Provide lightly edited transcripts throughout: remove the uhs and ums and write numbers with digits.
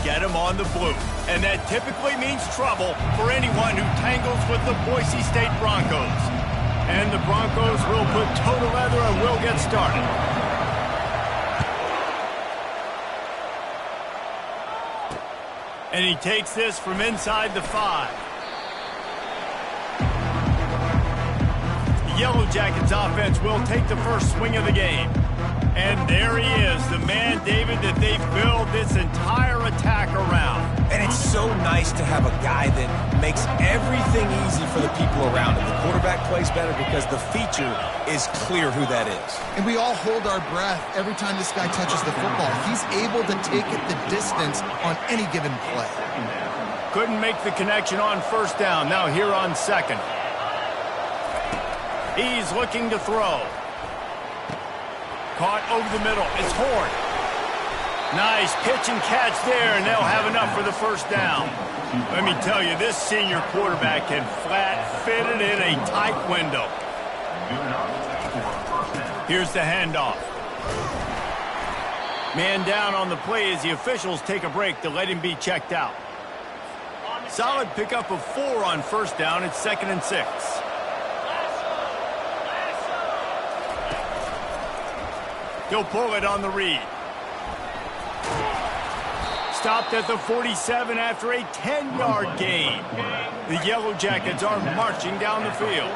get him on the blue. And that typically means trouble for anyone who tangles with the Boise State Broncos. And the Broncos will put toe to leather and will get started. And he takes this from inside the 5. The Yellow Jackets offense will take the first swing of the game. And there he is, the man, David, that they've built this entire attack around. And it's so nice to have a guy that makes everything easy for the people around him. The quarterback plays better because the feature is clear who that is. And we all hold our breath every time this guy touches the football. He's able to take it the distance on any given play. Couldn't make the connection on first down. Now here on second. He's looking to throw. Caught over the middle. It's Horn. Nice pitch and catch there, and they'll have enough for the first down. Let me tell you, this senior quarterback can flat fit it in a tight window. Here's the handoff. Man down on the play as the officials take a break to let him be checked out. Solid pickup of 4 on first down. It's 2nd and 6. He'll pull it on the read. Stopped at the 47 after a 10-yard gain. The Yellow Jackets are marching down the field.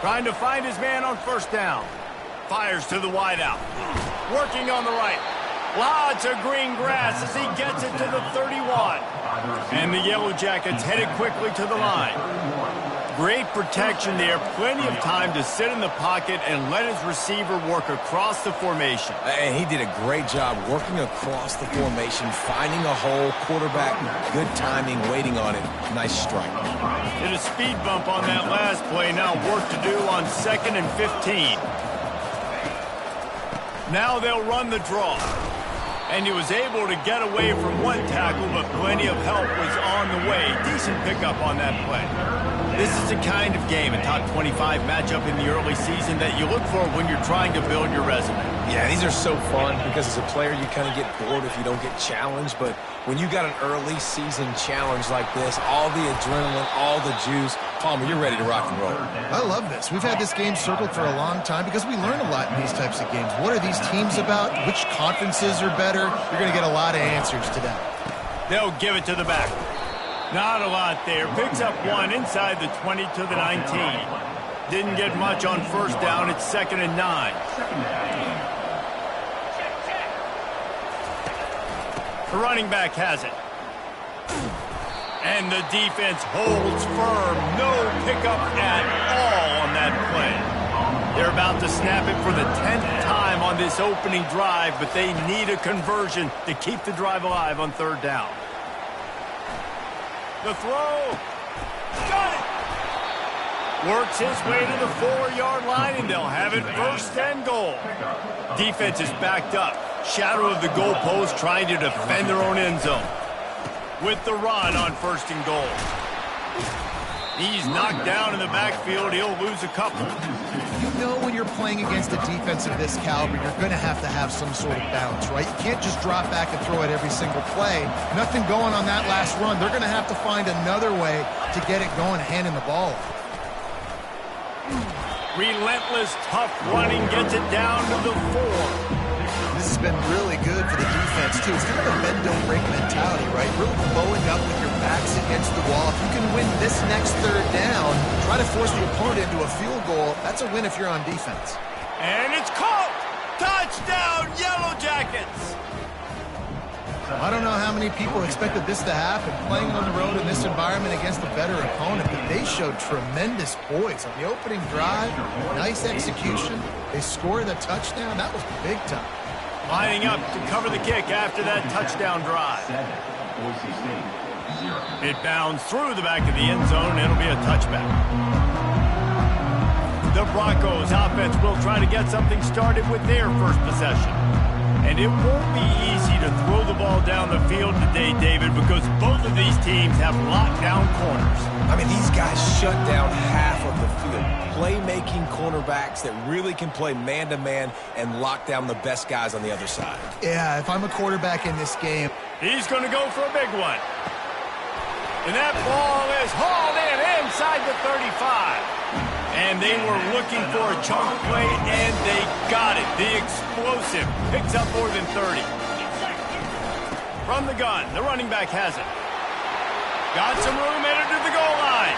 Trying to find his man on first down. Fires to the wideout. Working on the right. Lots of green grass as he gets it to the 31. And the Yellow Jackets headed quickly to the line. Great protection there. Plenty of time to sit in the pocket and let his receiver work across the formation. And he did a great job working across the formation, finding a hole, quarterback, good timing, waiting on it. Nice strike. Did a speed bump on that last play. Now work to do on 2nd and 15. Now they'll run the draw. And he was able to get away from one tackle, but plenty of help was on the way. Decent pickup on that play. This is the kind of game, a top 25 matchup in the early season, that you look for when you're trying to build your resume. Yeah, these are so fun because as a player, you kind of get bored if you don't get challenged. But when you got an early season challenge like this, all the adrenaline, all the juice, Palmer, you're ready to rock and roll. I love this. We've had this game circled for a long time because we learn a lot in these types of games. What are these teams about? Which conferences are better? You're going to get a lot of answers today. They'll give it to the back. Not a lot there. Picks up 1 inside the 20 to the 19. Didn't get much on first down. It's 2nd and 9. The running back has it. And the defense holds firm. No pickup at all on that play. They're about to snap it for the 10th time on this opening drive, but they need a conversion to keep the drive alive on 3rd down. The throw. Got it. Works his way to the 4-yard line, and they'll have it 1st and goal. Defense is backed up. Shadow of the goalpost trying to defend their own end zone. With the run on 1st and goal. He's knocked down in the backfield. He'll lose a couple. You know when you're playing against a defense of this caliber, you're going to have some sort of balance, right? You can't just drop back and throw it every single play. Nothing going on that last run. They're going to have to find another way to get it going, handing the ball. Relentless, tough running gets it down to the 4. This has been really good for the defense, too. It's kind of a bend-don't-break mentality, right? Really bowing up with your backs against the wall. If you can win this next 3rd down, try to force the opponent into a field goal, that's a win if you're on defense. And it's caught! Touchdown, Yellow Jackets! I don't know how many people expected this to happen, playing on the road in this environment against a better opponent, but they showed tremendous poise on the opening drive. Nice execution. They scored a touchdown. That was big time. Lining up to cover the kick after that touchdown drive. It bounds through the back of the end zone, and it'll be a touchback. The Broncos offense will try to get something started with their first possession. And it won't be easy to throw the ball down the field today, David, because both of these teams have lockdown corners. I mean, these guys shut down half of the field. Playmaking cornerbacks that really can play man-to-man and lock down the best guys on the other side. Yeah, if I'm a quarterback in this game. He's going to go for a big one. And that ball is hauled in inside the 35. And they were looking for a chunk play, and they got it. The explosive picks up more than 30. From the gun, the running back has it. Got some room headed to the goal line.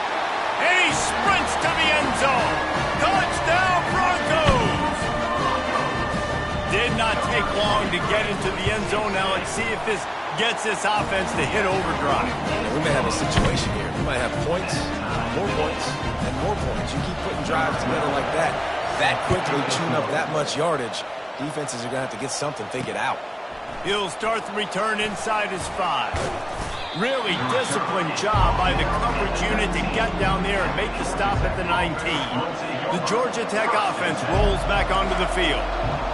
And he sprints to the end zone. Touchdown, Broncos! Did not take long to get into the end zone. Now let's see if this gets this offense to hit overdrive. We may have a situation here. We might have points, more points, and more points. You keep putting drives together like that quickly, tune up that much yardage, defenses are going to have to get something figured out. He'll start the return inside his 5. Really disciplined job by the coverage unit to get down there and make the stop at the 19. The Georgia Tech offense rolls back onto the field.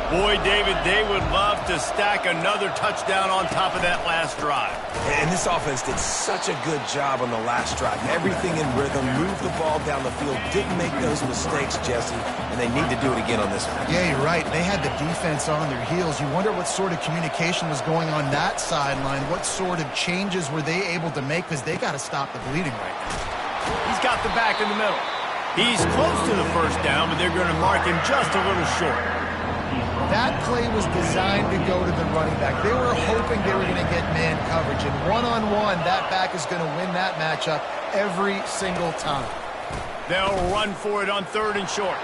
Boy, David, they would love to stack another touchdown on top of that last drive. And this offense did such a good job on the last drive. Everything in rhythm, moved the ball down the field, didn't make those mistakes, Jesse, and they need to do it again on this one. Yeah, you're right. They had the defense on their heels. You wonder what sort of communication was going on that sideline. What sort of changes were they able to make? Because they got to stop the bleeding right now. He's got the back in the middle. He's close to the first down, but they're going to mark him just a little short. That play was designed to go to the running back. They were hoping they were going to get man coverage. And one-on-one, that back is going to win that matchup every single time. They'll run for it on 3rd and short.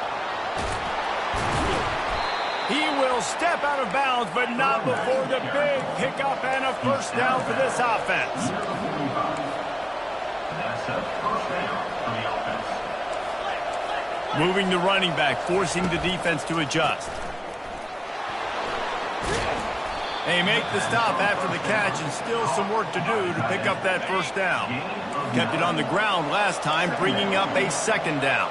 He will step out of bounds, but not before the big pickup and a first down for this offense. Moving the running back, forcing the defense to adjust. They make the stop after the catch, and still some work to do to pick up that first down. Kept it on the ground last time, bringing up a 2nd down.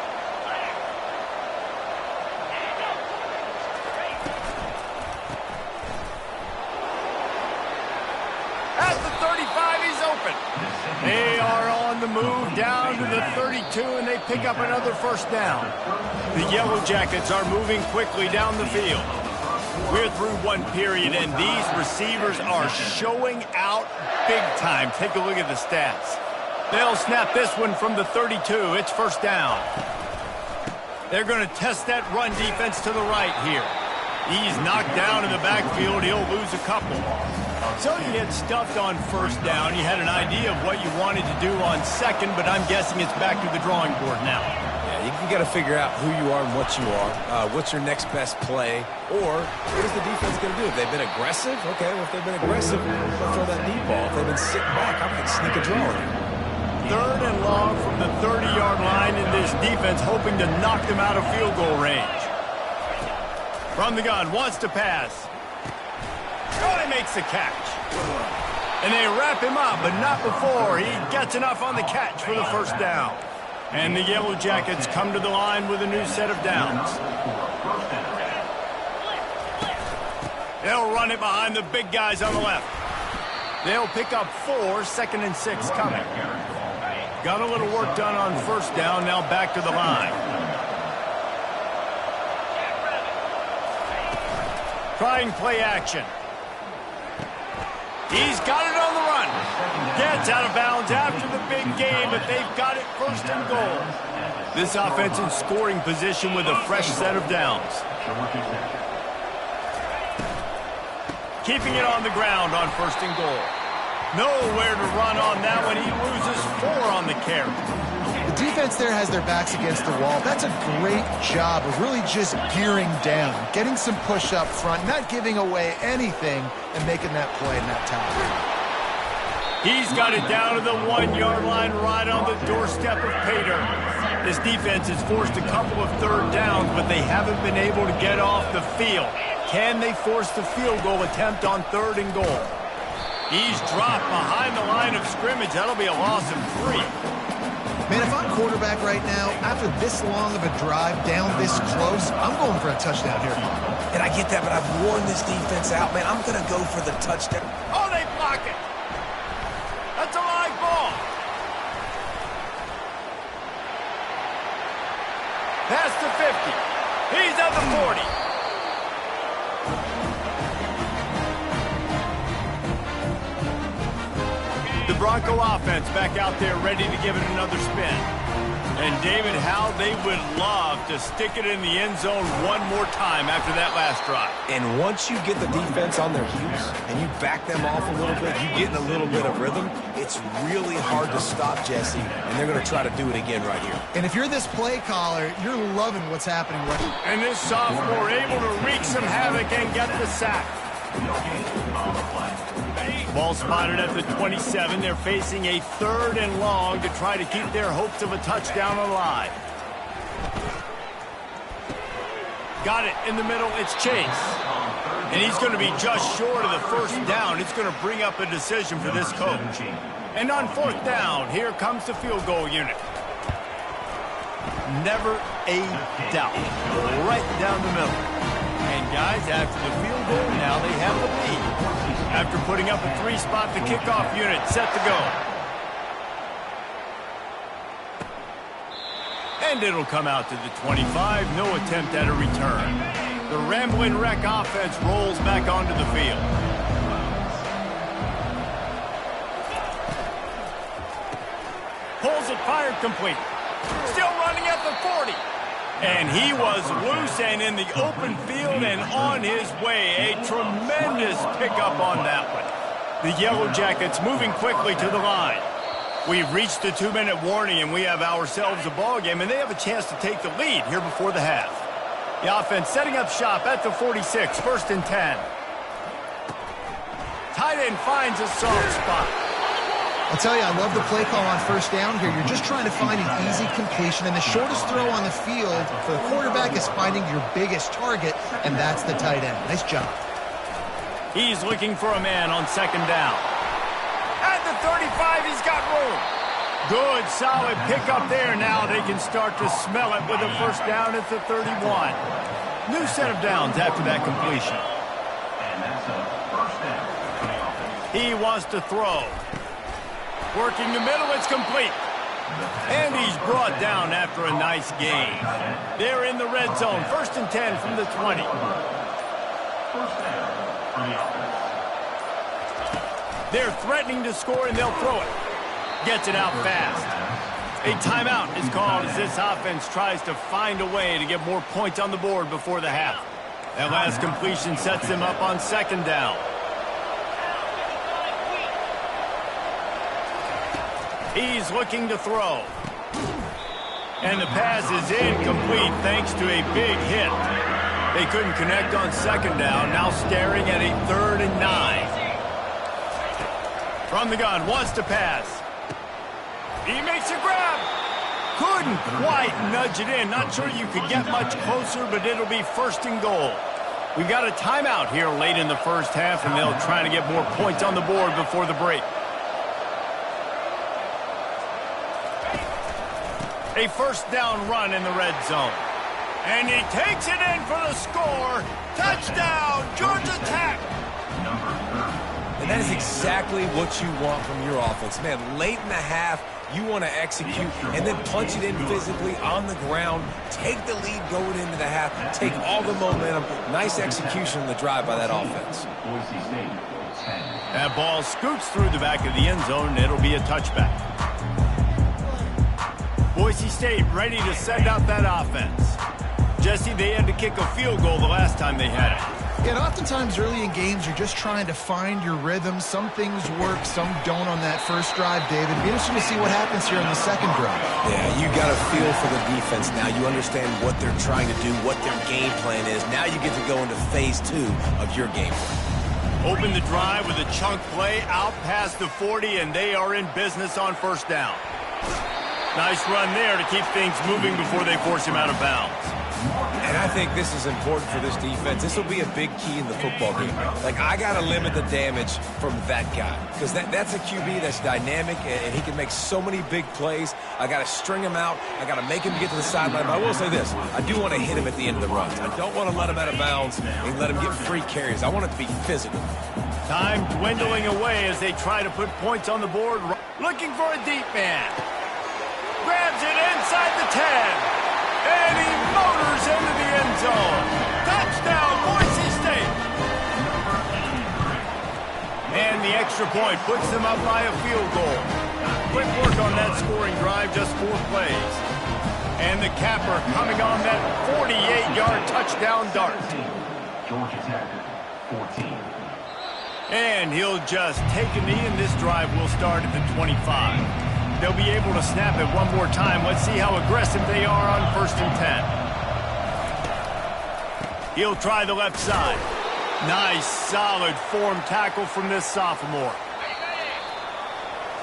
At the 35, he's open. They are on the move down to the 32, and they pick up another first down. The Yellow Jackets are moving quickly down the field. We're through one period, and these receivers are showing out big time. Take a look at the stats. They'll snap this one from the 32. It's first down. They're going to test that run defense to the right here. He's knocked down in the backfield. He'll lose a couple. So you get stuffed on first down. You had an idea of what you wanted to do on 2nd, but I'm guessing it's back to the drawing board now. You got to figure out who you are and what you are. What's your next best play? Or what is the defense going to do? If they've been aggressive, okay, well, if they've been aggressive, they'll throw that deep ball. If they've been sitting back, I'm going to sneak a draw in. 3rd and long from the 30-yard line, in this defense hoping to knock them out of field goal range. From the gun, wants to pass. Oh, he makes the catch. And they wrap him up, but not before he gets enough on the catch for the first down. And the Yellow Jackets come to the line with a new set of downs. They'll run it behind the big guys on the left. They'll pick up 4, 2nd and 6 coming. Got a little work done on first down, now back to the line. Trying play action. He's got it on the run. Gets out of bounds after the big game, but they've got it 1st and goal. This offense in scoring position with a fresh set of downs. Keeping it on the ground on 1st and goal. Nowhere to run on that one. He loses 4 on the carry. The defense there has their backs against the wall. That's a great job of really just gearing down, getting some push up front, not giving away anything, and making that play in that time. He's got it down to the 1-yard line right on the doorstep of Pater. This defense has forced a couple of 3rd downs, but they haven't been able to get off the field. Can they force the field goal attempt on 3rd and goal? He's dropped behind the line of scrimmage. That'll be a loss of 3. Man, if I'm quarterback right now, after this long of a drive down this close, I'm going for a touchdown here. And I get that, but I've worn this defense out, man. I'm going to go for the touchdown. Oh, they block it. That's a live ball. Past the 50. He's at the 40. The Bronco offense back out there ready to give it another spin. And David, how they would love to stick it in the end zone one more time after that last drive. And once you get the defense on their heels and you back them off a little bit, you get in a little bit of rhythm, it's really hard to stop, Jesse, and they're going to try to do it again right here. And if you're this play caller, you're loving what's happening right now. And this sophomore able to wreak some havoc and get the sack. Ball spotted at the 27. They're facing a 3rd and long to try to keep their hopes of a touchdown alive. Got it in the middle. It's Chase. And he's going to be just short of the first down. It's going to bring up a decision for this coach. And on 4th down, here comes the field goal unit. Never a doubt. Right down the middle. And guys, after the field goal, now they have the lead. After putting up a 3-spot, the kickoff unit set to go. And it'll come out to the 25. No attempt at a return. The Ramblin' Wreck offense rolls back onto the field. Pulls it, fired complete. Still running at the 40. And he was loose and in the open field and on his way. A tremendous pickup on that one. The Yellow Jackets moving quickly to the line. We've reached the 2-minute warning, and we have ourselves a ball game, and they have a chance to take the lead here before the half. The offense setting up shop at the 46, 1st and 10. Tight end finds a soft spot. I'll tell you, I love the play call on 1st down here. You're just trying to find an easy completion, and the shortest throw on the field for the quarterback is finding your biggest target, and that's the tight end. Nice job. He's looking for a man on 2nd down. At the 35, he's got room. Good, solid pickup there. Now they can start to smell it with a 1st down at the 31. New set of downs after that completion. He wants to throw. Working the middle, it's complete. And he's brought down after a nice gain. They're in the red zone, 1st and 10 from the 20. They're threatening to score, and they'll throw it. Gets it out fast. A timeout is called as this offense tries to find a way to get more points on the board before the half. That last completion sets them up on 2nd down. He's looking to throw. And the pass is incomplete thanks to a big hit. They couldn't connect on 2nd down, now staring at a 3rd and 9. From the gun, wants to pass. He makes a grab. Couldn't quite nudge it in. Not sure you could get much closer, but it'll be 1st and goal. We've got a timeout here late in the first half, and they'll try to get more points on the board before the break. A 1st down run in the red zone. And he takes it in for the score. Touchdown, Georgia Tech. And that is exactly what you want from your offense. Man, late in the half, you want to execute and then punch it in physically on the ground. Take the lead going into the half. Take all the momentum. Nice execution on the drive by that offense. That ball scoots through the back of the end zone, and it'll be a touchback. Boise State ready to send out that offense. Jesse, they had to kick a field goal the last time they had it. Yeah, and oftentimes early in games, you're just trying to find your rhythm. Some things work, some don't on that first drive, David. It'll be interesting to see what happens here on the second drive. Yeah, you got a feel for the defense now. You understand what they're trying to do, what their game plan is. Now you get to go into phase 2 of your game plan. Open the drive with a chunk play out past the 40, and they are in business on 1st down. Nice run there to keep things moving before they force him out of bounds. And I think this is important for this defense. This will be a big key in the football game. Like, I got to limit the damage from that guy because that's a QB that's dynamic, and he can make so many big plays. I got to string him out. I got to make him get to the sideline. But I will say this. I do want to hit him at the end of the runs. I don't want to let him out of bounds and let him get free carries. I want it to be physical. Time dwindling away as they try to put points on the board. Looking for a deep man. Grabs it inside the 10. And he motors into the end zone. Touchdown, Boise State. And the extra point puts them up by a field goal. Quick work on that scoring drive, just 4 plays. And the capper coming on that 48-yard touchdown dart. Georgia Tech, 14. And he'll just take a knee, and this drive will start at the 25. They'll be able to snap it one more time. Let's see how aggressive they are on 1st and 10. He'll try the left side. Nice, solid form tackle from this sophomore.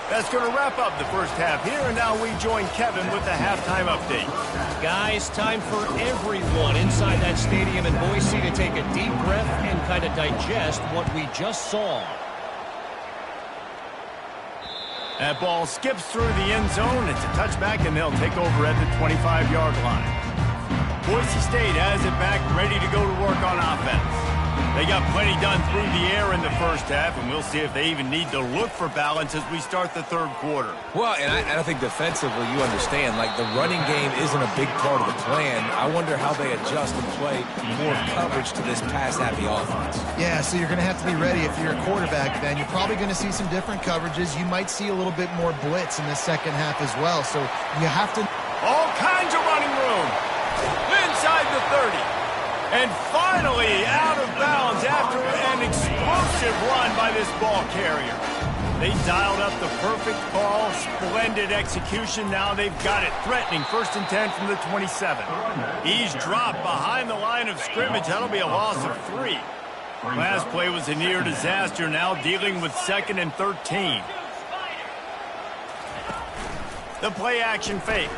That's going to wrap up the first half here, and now we join Kevin with the halftime update. Guys, time for everyone inside that stadium in Boise to take a deep breath and kind of digest what we just saw. That ball skips through the end zone. It's a touchback, and they'll take over at the 25-yard line. Boise State has it back, ready to go to work on offense. They got plenty done through the air in the first half, and we'll see if they even need to look for balance as we start the third quarter. Well, and I think defensively, you understand, like the running game isn't a big part of the plan. I wonder how they adjust and play more coverage to this pass-happy offense. Yeah, so you're going to have to be ready if you're a quarterback, then. You're probably going to see some different coverages. You might see a little bit more blitz in the second half as well. So you have to... All kinds of running room. Inside the 30. And finally out of bounds after an explosive run by this ball carrier. They dialed up the perfect call, splendid execution. Now they've got it threatening 1st and 10 from the 27. He's dropped behind the line of scrimmage. That'll be a loss of 3. Last play was a near disaster, now dealing with 2nd and 13. The play action fake.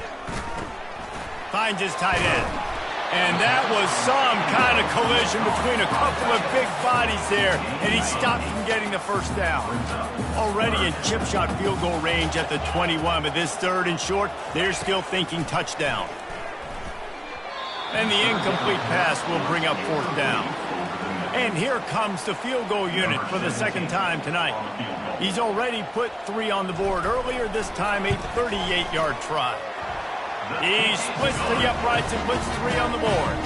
Finds his tight end. And that was some kind of collision between a couple of big bodies there, and he stopped from getting the first down. Already in chip shot field goal range at the 21, but this 3rd and short, they're still thinking touchdown. And the incomplete pass will bring up 4th down. And here comes the field goal unit for the 2nd time tonight. He's already put 3 on the board earlier, this time a 38-yard try. He splits the uprights and puts 3 on the board.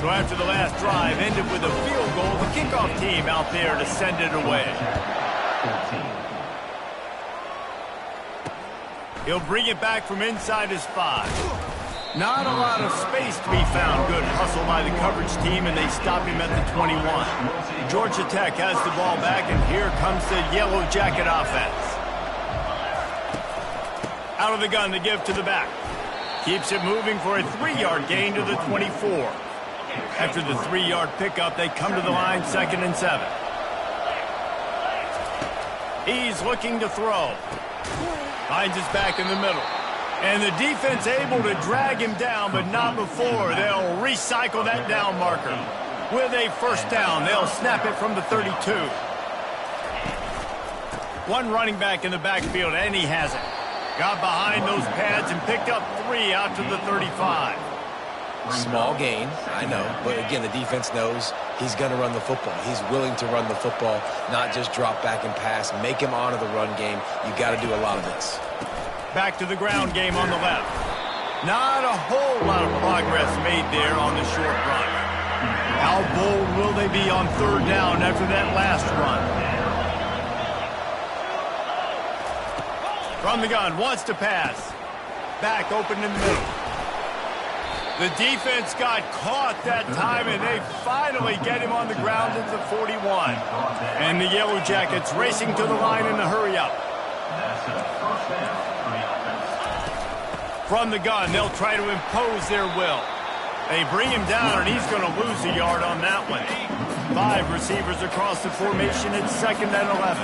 So after the last drive ended with a field goal, the kickoff team out there to send it away. He'll bring it back from inside his 5. Not a lot of space to be found. Good hustle by the coverage team, and they stop him at the 21. Georgia Tech has the ball back, and here comes the Yellow Jacket offense. Out of the gun to give to the back. Keeps it moving for a 3-yard gain to the 24. After the 3-yard pickup, they come to the line 2nd and 7. He's looking to throw. Finds his back in the middle. And the defense able to drag him down, but not before. They'll recycle that down marker. With a 1st down, they'll snap it from the 32. One running back in the backfield, and he has it. Got behind those pads and picked up 3 out to the 35. Small gain, I know. But again, the defense knows he's going to run the football. He's willing to run the football, not just drop back and pass. Make him honor the run game. You got to do a lot of this. Back to the ground game on the left. Not a whole lot of progress made there on the short run. How bold will they be on 3rd down after that last run? From the gun, wants to pass. Back open in the middle. The defense got caught that time, and they finally get him on the ground at the 41. And the Yellow Jackets racing to the line in a hurry-up. From the gun, they'll try to impose their will. They bring him down, and he's going to lose a yard on that one. 5 receivers across the formation. It's 2nd and 11.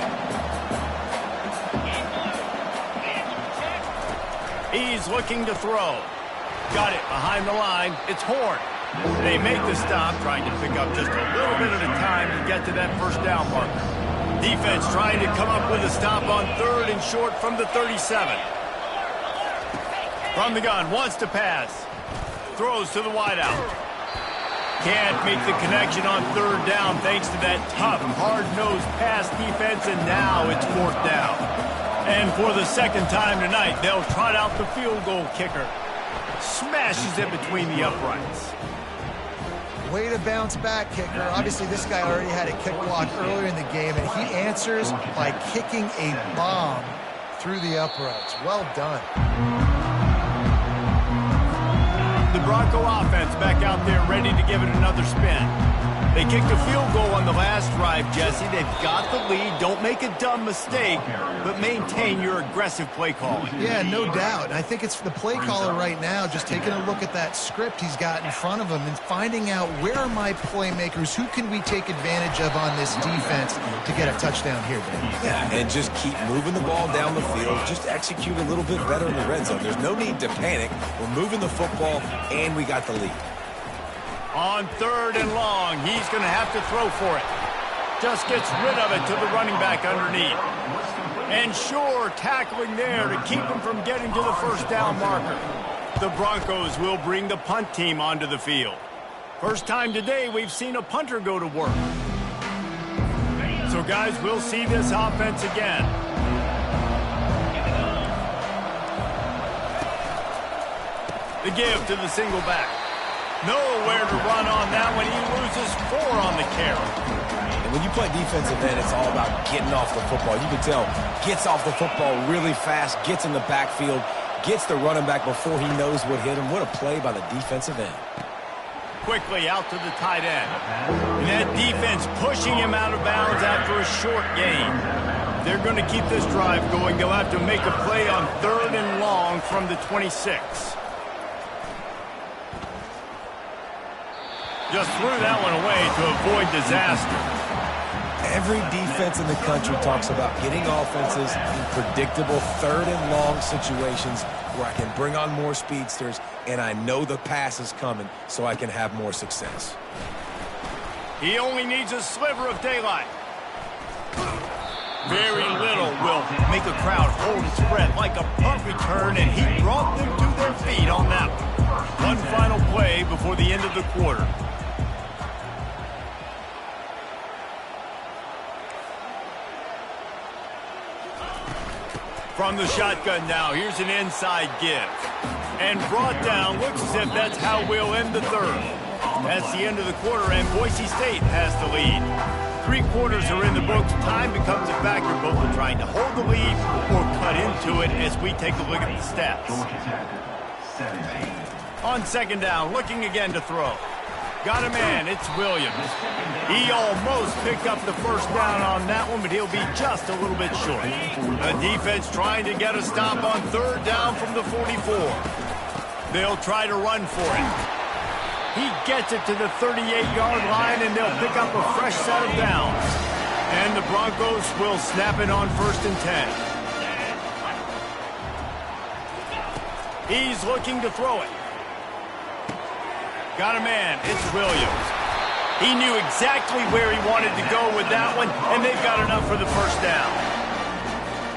He's looking to throw. Got it behind the line. It's Horn. They make the stop, trying to pick up just a little bit at a time to get to that first down marker. Defense trying to come up with a stop on 3rd and short from the 37. From the gun, wants to pass. Throws to the wideout. Can't make the connection on 3rd down thanks to that tough, hard-nosed pass defense, and now it's 4th down. And for the second time tonight, they'll trot out the field goal kicker. Smashes it between the uprights. Way to bounce back, kicker. Obviously, this guy already had a kick block earlier in the game, and he answers by kicking a bomb through the uprights. Well done. The Bronco offense back out there ready to give it another spin. They kicked a field goal on the last drive, Jesse. They've got the lead. Don't make a dumb mistake, but maintain your aggressive play calling. Yeah, no doubt. I think it's the play caller right now just taking a look at that script he's got in front of him and finding out where are my playmakers, who can we take advantage of on this defense to get a touchdown here, Ben. Yeah, and just keep moving the ball down the field. Just execute a little bit better in the red zone. There's no need to panic. We're moving the football, and we got the lead. On 3rd and long, he's going to have to throw for it. Just gets rid of it to the running back underneath. And sure, tackling there to keep him from getting to the first down marker. The Broncos will bring the punt team onto the field. First time today we've seen a punter go to work. So, guys, we'll see this offense again. The give to the single back. Nowhere to run on that one. He loses 4 on the carry. And when you play defensive end, it's all about getting off the football. You can tell, gets off the football really fast, gets in the backfield, gets the running back before he knows what hit him. What a play by the defensive end. Quickly out to the tight end. And that defense pushing him out of bounds after a short gain. They're going to keep this drive going. They'll have to make a play on 3rd and long from the 26. Just threw that one away to avoid disaster. Every defense in the country talks about getting offenses in predictable 3rd and long situations where I can bring on more speedsters and I know the pass is coming so I can have more success. He only needs a sliver of daylight. Very little will make a crowd hold its breath like a punt return, and he brought them to their feet on that one. One final play before the end of the quarter. From the shotgun now, here's an inside give. And brought down, looks as if that's how we'll end the 3rd. That's the end of the quarter, and Boise State has the lead. 3 quarters are in the books. Time becomes a factor, both in trying to hold the lead or cut into it as we take a look at the stats. On 2nd down, looking again to throw. Got a man, it's Williams. He almost picked up the first down on that one, but he'll be just a little bit short. The defense trying to get a stop on 3rd down from the 44. They'll try to run for it. He gets it to the 38-yard line, and they'll pick up a fresh set of downs. And the Broncos will snap it on 1st and 10. He's looking to throw it. Got a man, it's Williams. He knew exactly where he wanted to go with that one, and they've got enough for the first down.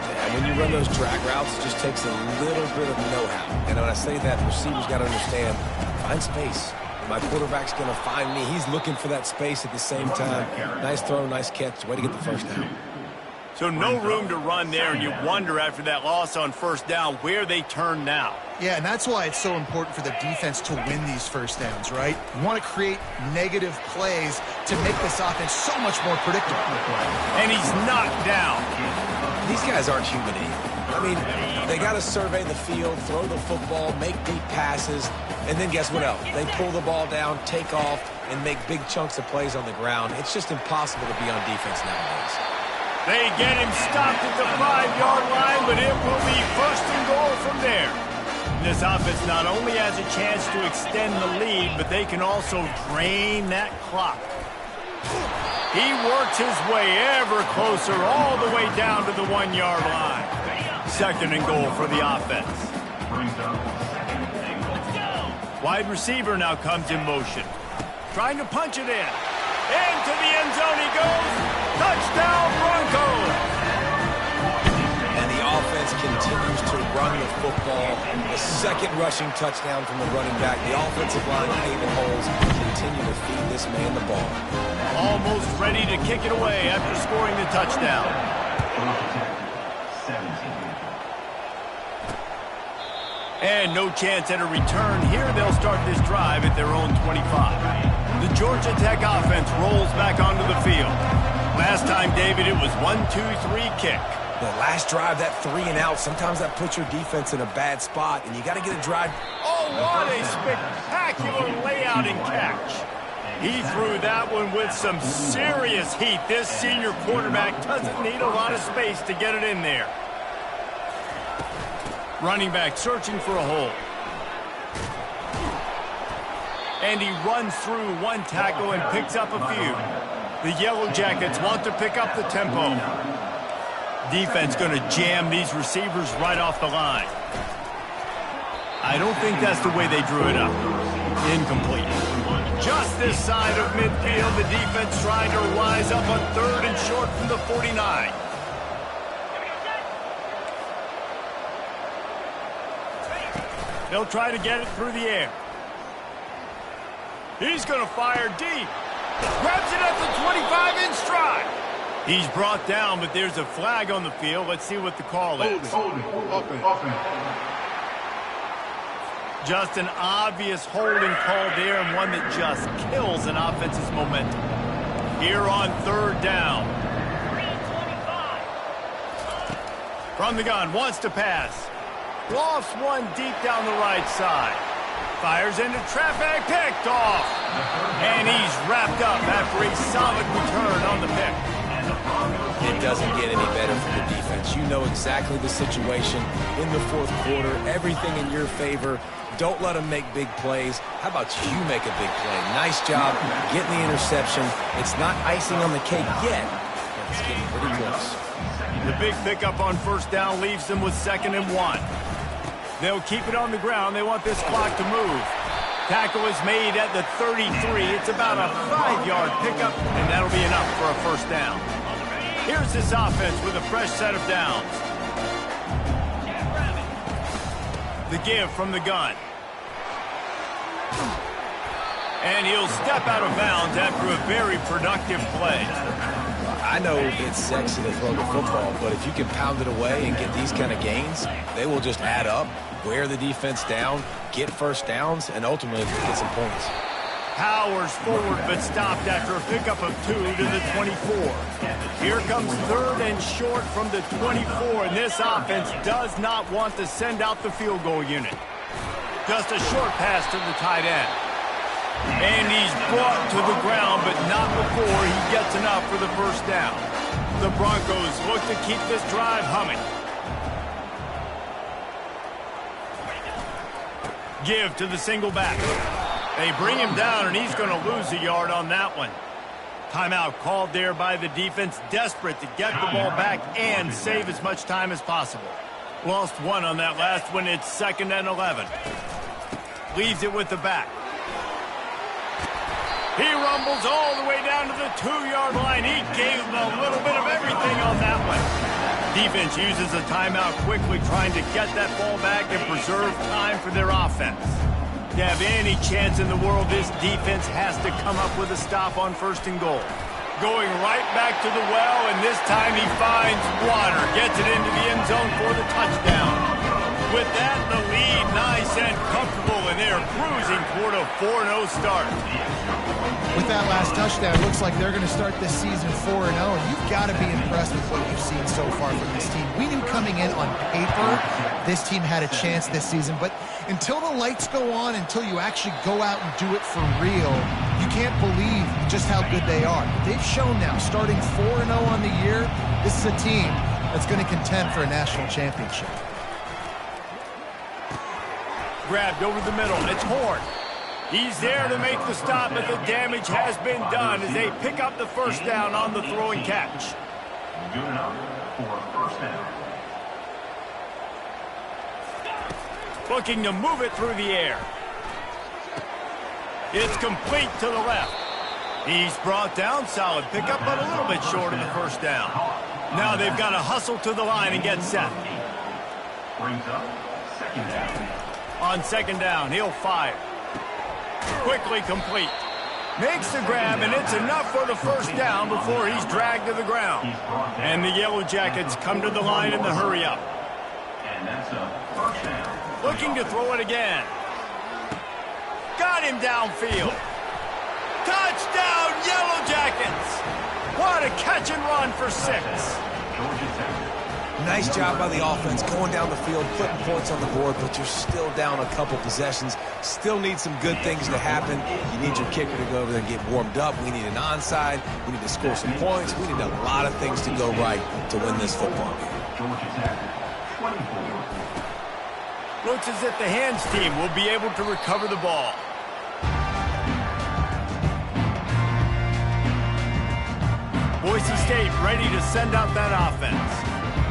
Yeah, when you run those drag routes, it just takes a little bit of know-how. And when I say that, receivers got to understand, find space. My quarterback's going to find me. He's looking for that space at the same time. Nice throw, nice catch. Way to get the first down. So no room to run there, and you wonder after that loss on 1st down where they turn now. Yeah, and that's why it's so important for the defense to win these first downs, right? You want to create negative plays to make this offense so much more predictable. And he's knocked down. These guys aren't human either. I mean, they got to survey the field, throw the football, make deep passes, and then guess what else? They pull the ball down, take off, and make big chunks of plays on the ground. It's just impossible to be on defense nowadays. They get him stopped at the 5-yard line, but it will be 1st and goal from there. This offense not only has a chance to extend the lead, but they can also drain that clock. He works his way ever closer all the way down to the 1-yard line. 2nd and goal for the offense. Wide receiver now comes in motion. Trying to punch it in. Into the end zone he goes. Touchdown, Broncos! And the offense continues to run the football. The second rushing touchdown from the running back. The offensive line paving holes. Continue to feed this man the ball. Almost ready to kick it away after scoring the touchdown. And no chance at a return here. They'll start this drive at their own 25. The Georgia Tech offense rolls back onto the field. Last time, David, it was 1-2-3 kick. The last drive, that 3 and out, sometimes that puts your defense in a bad spot, and you got to get a drive. Oh, what a spectacular layout and catch. He threw that one with some serious heat. This senior quarterback doesn't need a lot of space to get it in there. Running back searching for a hole. And he runs through one tackle and picks up a few. The Yellow Jackets want to pick up the tempo. Defense going to jam these receivers right off the line. I don't think that's the way they drew it up. Incomplete. Just this side of midfield, the defense trying to rise up on 3rd and short from the 49. They'll try to get it through the air. He's going to fire deep. Grabs it at the 25 in stride. He's brought down, but there's a flag on the field. Let's see what the call is. Just an obvious holding call there, and one that just kills an offense's momentum. Here on 3rd down. From the gun, wants to pass. Lofts one deep down the right side. Fires into traffic, picked off. And he's wrapped up after a solid return on the pick. It doesn't get any better for the defense. You know exactly the situation in the 4th quarter. Everything in your favor. Don't let them make big plays. How about you make a big play? Nice job getting the interception. It's not icing on the cake yet, but it's getting pretty close. The big pickup on 1st down leaves them with 2nd and 1. They'll keep it on the ground. They want this clock to move. Tackle is made at the 33. It's about a 5-yard pickup, and that'll be enough for a 1st down. Here's this offense with a fresh set of downs. The give from the gun. And he'll step out of bounds after a very productive play. I know it's sexy to throw the football, but if you can pound it away and get these kind of gains, they will just add up, wear the defense down, get 1st downs, and ultimately get some points. Powers forward, but stopped after a pickup of 2 to the 24. Here comes 3rd and short from the 24, and this offense does not want to send out the field goal unit. Just a short pass to the tight end. And he's brought to the ground, but not before he gets enough for the 1st down. The Broncos look to keep this drive humming. Give to the single back. They bring him down, and he's going to lose a yard on that one. Timeout called there by the defense, desperate to get the ball back and save as much time as possible. Lost 1 on that last one. It's 2nd and 11. Leaves it with the back. He rumbles all the way down to the 2-yard line. He gave them a little bit of everything on that one. Defense uses a timeout quickly, trying to get that ball back and preserve time for their offense. To have any chance in the world, this defense has to come up with a stop on 1st and goal. Going right back to the well, and this time he finds water. Gets it into the end zone for the touchdown. With that, the lead nice and comfortable, and they're cruising toward a 4-0 start. With that last touchdown, it looks like they're going to start this season 4-0, and you've got to be impressed with what you've seen so far from this team. We knew coming in on paper this team had a chance this season, but until the lights go on, until you actually go out and do it for real, you can't believe just how good they are. They've shown now, starting 4-0 on the year, this is a team that's going to contend for a national championship. Grabbed over the middle. It's Horn. He's there to make the stop, but the damage has been done as they pick up the 1st down on the throw and catch. Good enough for a 1st down. Looking to move it through the air. It's complete to the left. He's brought down, solid pickup, but a little bit short of the first down. Now they've got to hustle to the line and get set. Brings up second down. On second down, he'll fire. Quickly complete. Makes the grab, and it's enough for the first down before he's dragged to the ground. And the Yellow Jackets come to the line in the hurry-up. And that's a first down. Looking to throw it again. Got him downfield. Touchdown, Yellow Jackets! What a catch and run for 6. Georgia Tech. Nice job by the offense going down the field, putting points on the board, but you're still down a couple possessions. Still need some good things to happen. You need your kicker to go over there and get warmed up. We need an onside. We need to score some points. We need a lot of things to go right to win this football game. Georgia Tech, 24. Looks as if the hands team will be able to recover the ball. Boise State ready to send out that offense.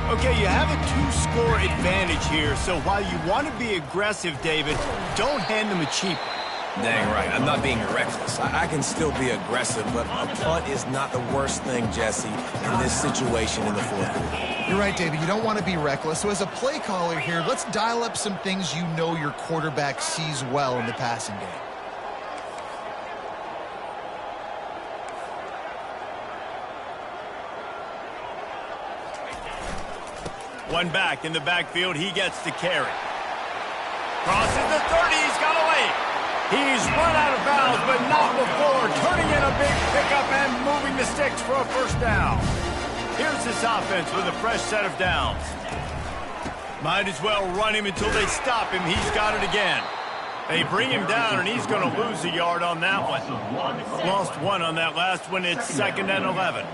Okay, you have a 2-score advantage here, so while you want to be aggressive, David, don't hand them a cheap one. Dang right. I'm not being reckless. I can still be aggressive, but a punt is not the worst thing, Jesse, in this situation in the fourth quarter. You're right, David. You don't want to be reckless. So as a play caller here, let's dial up some things you know your quarterback sees well in the passing game. One back in the backfield, he gets to carry. Crosses the 30, he's got away. He's run out of bounds, but not before turning in a big pickup and moving the sticks for a first down. Here's this offense with a fresh set of downs. Might as well run him until they stop him. He's got it again. They bring him down, and he's going to lose a yard on that one. Lost one on that last one. It's 2nd and 11.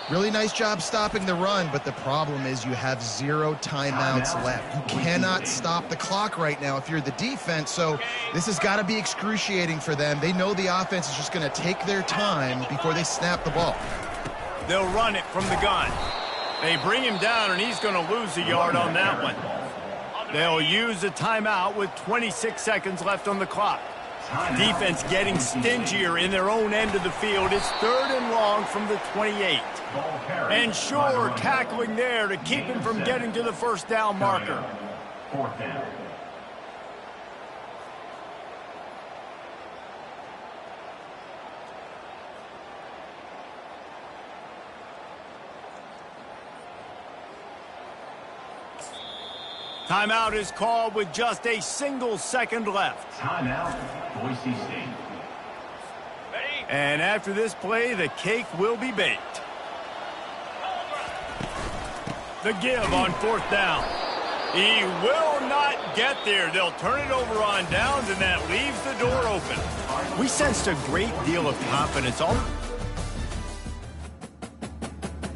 Really nice job stopping the run, but the problem is you have 0 timeouts left. You cannot stop the clock right now if you're the defense, so this has got to be excruciating for them. They know the offense is just going to take their time before they snap the ball. They'll run it from the gun. They bring him down, and he's going to lose a yard on that one. They'll use a timeout with 26 seconds left on the clock. Defense getting stingier in their own end of the field. It's 3rd and long from the 28. And Shore tackling there to keep him from getting to the first down marker. 4th down. Timeout is called with just a single second left. Timeout, Boise State. And after this play, the cake will be baked. The give on 4th down. He will not get there. They'll turn it over on downs, and that leaves the door open. We sensed a great deal of confidence all